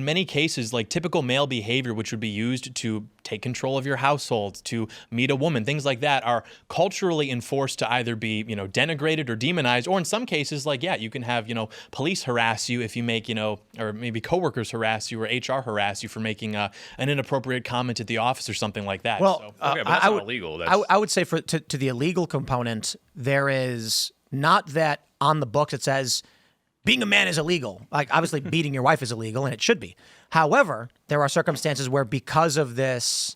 many cases, like typical male behavior, which would be used to take control of your household, to meet a woman, things like that are culturally enforced to either be, denigrated or demonized, or in some cases, like, yeah, you can have, police harass you if you make, or maybe coworkers harass you or HR harass you for making an inappropriate comment at the office or something like that. Well, Okay, but that's not illegal. I would say to the illegal component, there is not that on the books it says being a man is illegal. Like, obviously, beating your wife is illegal, and it should be. However, there are circumstances where, because of this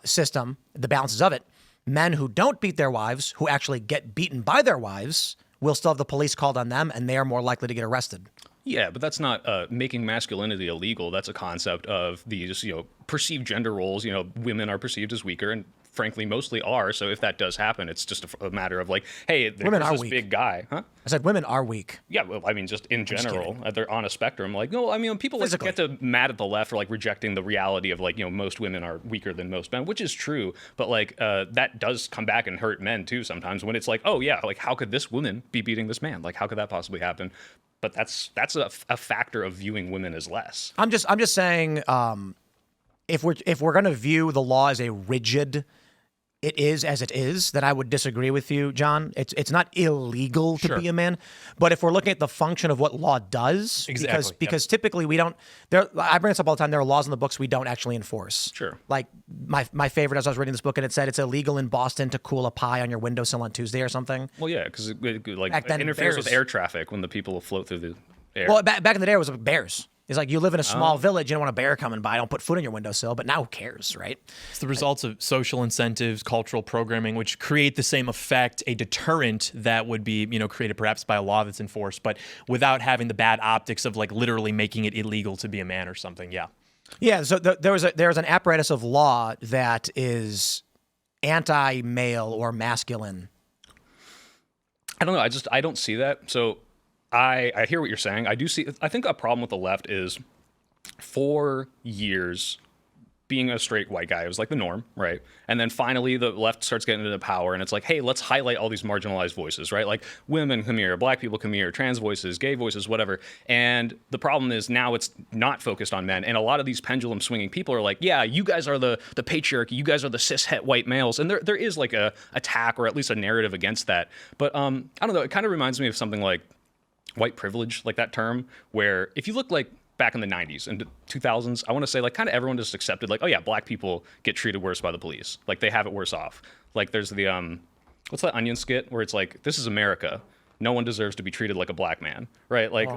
system, the balances of it, men who don't beat their wives, who actually get beaten by their wives, will still have the police called on them, and they are more likely to get arrested. Yeah, but that's not making masculinity illegal. That's a concept of these, perceived gender roles. Women are perceived as weaker, and frankly, mostly are. So if that does happen, it's just a matter of like, hey, there's this big guy, huh? I said women are weak. Yeah, well, I mean, just in general, they're on a spectrum. Like, no, I mean, people like, get to mad at the left for like rejecting the reality of like, most women are weaker than most men, which is true. But like, that does come back and hurt men too sometimes when it's like, oh yeah, like how could this woman be beating this man? Like, how could that possibly happen? But that's a factor of viewing women as less. I'm just saying, if we're going to view the law as a rigid, it is as it is, then I would disagree with you, John. It's not illegal to be a man, but if we're looking at the function of what law does, because typically we don't. I bring this up all the time. There are laws in the books we don't actually enforce. Sure. Like my favorite, as I was reading this book, and it said it's illegal in Boston to cool a pie on your windowsill on Tuesday or something. Well, yeah, because it interferes with air traffic when the people float through the air. Well, back in the day, it was bears. It's like you live in a small village, you don't want a bear coming by, don't put food on your windowsill, but now who cares, right? It's the results of social incentives, cultural programming, which create the same effect, a deterrent that would be, created perhaps by a law that's enforced, but without having the bad optics of like literally making it illegal to be a man or something. Yeah. Yeah. So there's an apparatus of law that is anti-male or masculine. I don't know. I don't see that. So I hear what you're saying. I think a problem with the left is for years being a straight white guy was like the norm, right? And then finally the left starts getting into power and it's like, hey, let's highlight all these marginalized voices, right? Like women come here, black people come here, trans voices, gay voices, whatever. And the problem is now it's not focused on men. And a lot of these pendulum swinging people are like, yeah, you guys are the patriarchy, you guys are the cishet white males. And there is like a attack or at least a narrative against that. But I don't know, it kind of reminds me of something like white privilege, like that term, where if you look like back in the 90s and 2000s, I want to say like kind of everyone just accepted like, oh yeah, black people get treated worse by the police. Like they have it worse off. Like there's the, what's that Onion skit where it's like, this is America. No one deserves to be treated like a black man, right? Like,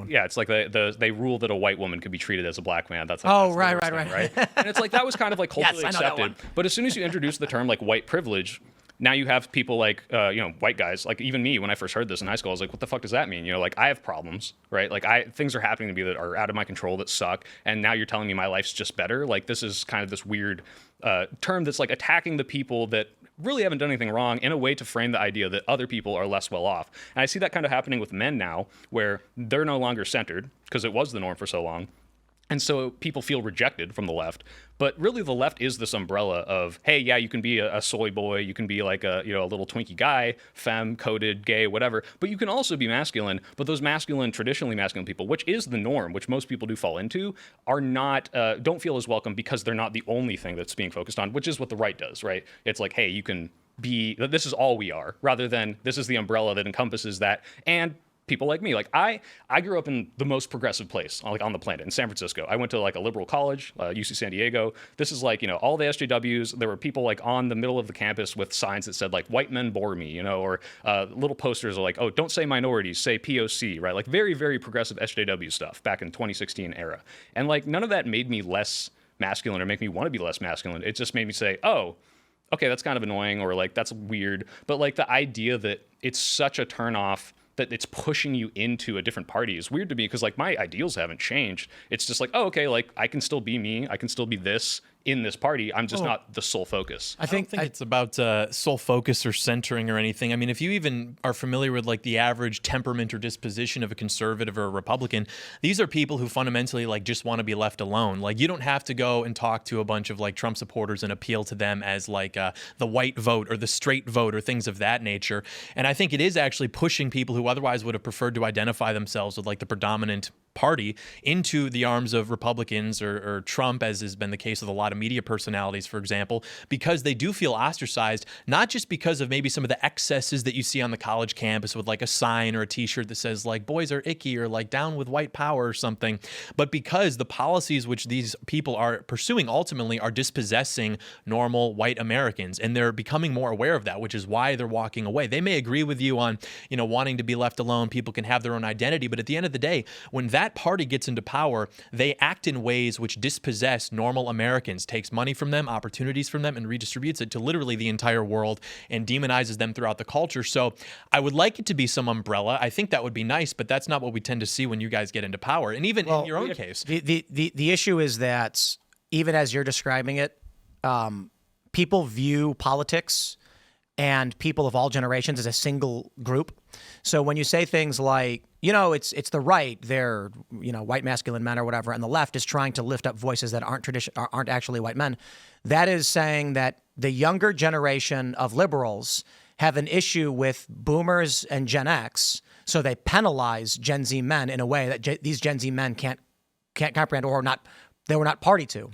yeah, it's like they rule that a white woman could be treated as a black man. That's like, right. And it's like, that was kind of like culturally accepted. But as soon as you introduce the term like white privilege, now you have people like, white guys, like even me, when I first heard this in high school, I was like, what the fuck does that mean? Like I have problems, right? Like things are happening to me that are out of my control that suck. And now you're telling me my life's just better. Like this is kind of this weird term that's like attacking the people that really haven't done anything wrong in a way to frame the idea that other people are less well off. And I see that kind of happening with men now where they're no longer centered because it was the norm for so long. And so people feel rejected from the left. But really the left is this umbrella of, hey, yeah, you can be a soy boy, you can be like a little twinkie guy, femme, coded, gay, whatever, but you can also be masculine. But those traditionally masculine people, which is the norm, which most people do fall into, are not, don't feel as welcome because they're not the only thing that's being focused on, which is what the right does, right? It's like, hey, you can be, this is all we are, rather than this is the umbrella that encompasses that. And people like me, like I grew up in the most progressive place like on the planet in San Francisco. I went to like a liberal college, UC San Diego. This is like, all the SJWs. There were people like on the middle of the campus with signs that said like white men bore me, or little posters are like, oh, don't say minorities, say POC, right? Like very, very progressive SJW stuff back in 2016 era. And like none of that made me less masculine or make me want to be less masculine. It just made me say, oh, okay, that's kind of annoying or like that's weird. But like the idea that it's such a turnoff that it's pushing you into a different party is weird to me because like my ideals haven't changed. It's just like, oh, okay, like I can still be me. I can still be this in this party. I'm just not the sole focus. I don't think it's about sole focus or centering or anything. I mean, if you even are familiar with like the average temperament or disposition of a conservative or a Republican, these are people who fundamentally like just want to be left alone. Like you don't have to go and talk to a bunch of like Trump supporters and appeal to them as like the white vote or the straight vote or things of that nature. And I think it is actually pushing people who otherwise would have preferred to identify themselves with like the predominant party into the arms of Republicans or Trump, as has been the case with a lot of media personalities, for example, because they do feel ostracized, not just because of maybe some of the excesses that you see on the college campus with like a sign or a t-shirt that says like boys are icky or like down with white power or something, but because the policies which these people are pursuing ultimately are dispossessing normal white Americans, and they're becoming more aware of that, which is why they're walking away. They may agree with you on, wanting to be left alone. People can have their own identity, but at the end of the day, when that party gets into power, they act in ways which dispossess normal Americans, takes money from them, opportunities from them, and redistributes it to literally the entire world and demonizes them throughout the culture. So I would like it to be some umbrella. I think that would be nice, but that's not what we tend to see when you guys get into power. And even in your own case. The issue is that even as you're describing it, people view politics and people of all generations as a single group. So when you say things like, it's the right, they're, white masculine men or whatever, and the left is trying to lift up voices that aren't actually white men, that is saying that the younger generation of liberals have an issue with boomers and Gen X, so they penalize Gen Z men in a way that these Gen Z men can't comprehend or they were not party to.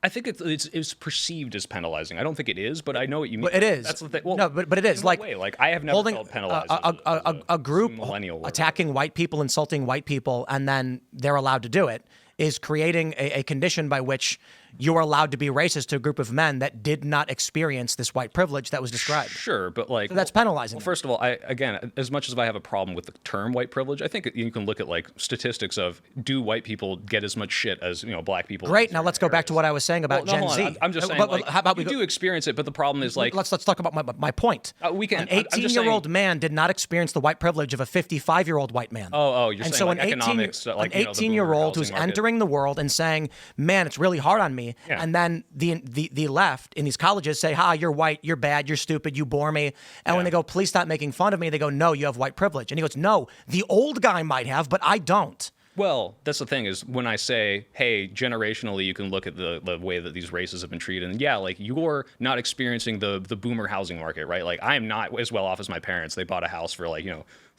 I think it's perceived as penalizing. I don't think it is, but I know what you mean. But it is. That's the thing. Well, no, but it is. Like I have never felt penalized. A group millennial attacking white people, insulting white people, and then they're allowed to do it, is creating a condition by which you are allowed to be racist to a group of men that did not experience this white privilege that was described. Sure, but so that's penalizing. Well, first of all, again, as much as I have a problem with the term white privilege, I think you can look at like statistics of do white people get as much shit as black people. Great. Now let's go back to what I was saying about Gen Z. I'm just saying, how about you do experience it, but the problem is like let's talk about my point. We can. An 18-year-old man did not experience the white privilege of a 55-year-old white man. You're saying so like economics, an 18-year-old who's entering the world and saying, "Man, it's really hard on me," and then the left in these colleges say, you're white, you're bad, you're stupid, you bore me. And when they go, please stop making fun of me, they go, no, you have white privilege. And he goes, no, the old guy might have, but I don't. Well, that's the thing is when I say, hey, generationally, you can look at the way that these races have been treated. And yeah, like you're not experiencing the boomer housing market, right? Like I am not as well off as my parents. They bought a house for like,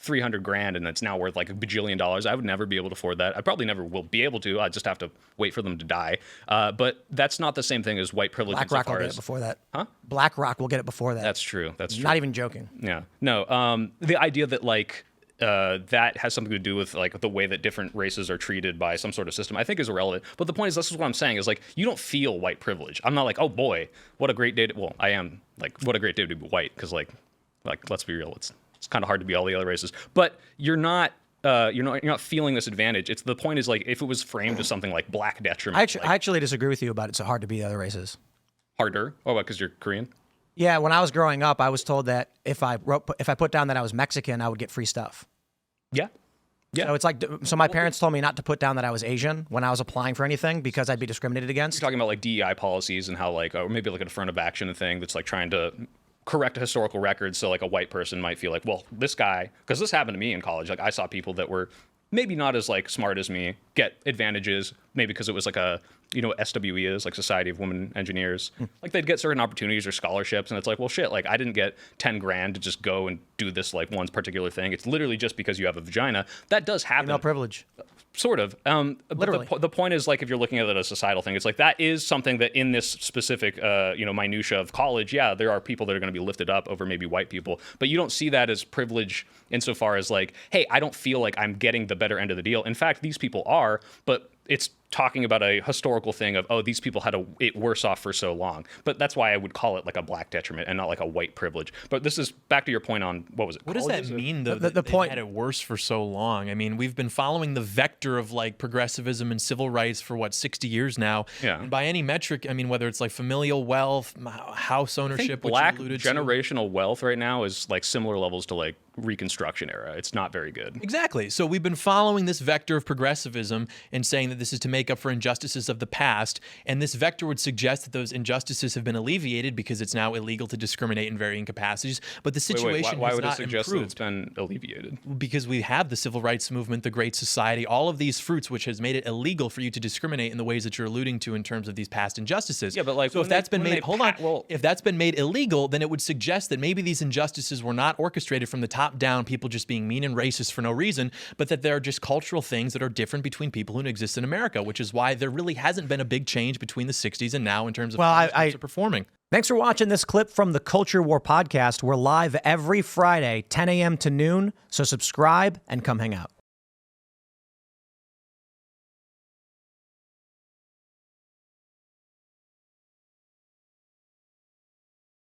$300,000 and it's now worth like $1 bajillion. I would never be able to afford that. I probably never will be able to. I just have to wait for them to die. But that's not the same thing as white privilege. BlackRock will get it before that. Huh? BlackRock will get it before that. That's true. Not even joking. Yeah. No. The idea that like that has something to do with like the way that different races are treated by some sort of system, I think is irrelevant. But the point is, this is what I'm saying is like, you don't feel white privilege. I'm not like, oh boy, what a great day. Well, I am like, what a great day to be white. Cause like, let's be real. It's kind of hard to be all the other races, but you're not feeling this advantage. The point is like, if it was framed as something like black detriment. I actually disagree with you about it's so hard to be the other races. Harder? Oh, what, cause you're Korean? Yeah. When I was growing up, I was told that if I put down that I was Mexican, I would get free stuff. Yeah. Yeah. So it's like, my parents told me not to put down that I was Asian when I was applying for anything because I'd be discriminated against. You're talking about like DEI policies and how like, or maybe like an affirmative action thing that's like trying to correct a historical record. So like a white person might feel like, well, this guy, because this happened to me in college. Like I saw people that were maybe not as like smart as me get advantages, maybe because it was like what SWE is, like Society of Women Engineers. Like they'd get certain opportunities or scholarships, and it's like, well, shit, like I didn't get $10,000 to just go and do this like one particular thing. It's literally just because you have a vagina. That does happen. Female privilege. Sort of. Literally. But the point is, like, if you're looking at it as a societal thing, it's like that is something that in this specific, minutia of college, yeah, there are people that are going to be lifted up over maybe white people. But you don't see that as privilege insofar as like, hey, I don't feel like I'm getting the better end of the deal. In fact, these people are, but it's talking about a historical thing of, oh, these people had it worse off for so long. But that's why I would call it like a black detriment and not like a white privilege. But this is back to your point on, what was it? What does that mean, though, that they've had it worse for so long? I mean, we've been following the vector of like progressivism and civil rights for 60 years now. Yeah. And by any metric, I mean, whether it's like familial wealth, house ownership, which black you alluded generational wealth right now is like similar levels to like Reconstruction era. It's not very good. Exactly. So we've been following this vector of progressivism and saying that this is to make up for injustices of the past, and this vector would suggest that those injustices have been alleviated because it's now illegal to discriminate in varying capacities. But the situation why has would it not suggest that improved. it's been alleviated? Because we have the civil rights movement, the Great Society, all of these fruits, which has made it illegal for you to discriminate in the ways that you're alluding to in terms of these past injustices. Yeah, but like, so if when that's they- been when made, they hold on, well- if that's been made illegal, then it would suggest that maybe these injustices were not orchestrated from the top down, people just being mean and racist for no reason, but that there are just cultural things that are different between people who exist in America, which is why there really hasn't been a big change between the 60s and now in terms of how these groups are performing. Thanks for watching this clip from the Culture War podcast. We're live every Friday, 10 a.m. to noon, so subscribe and come hang out.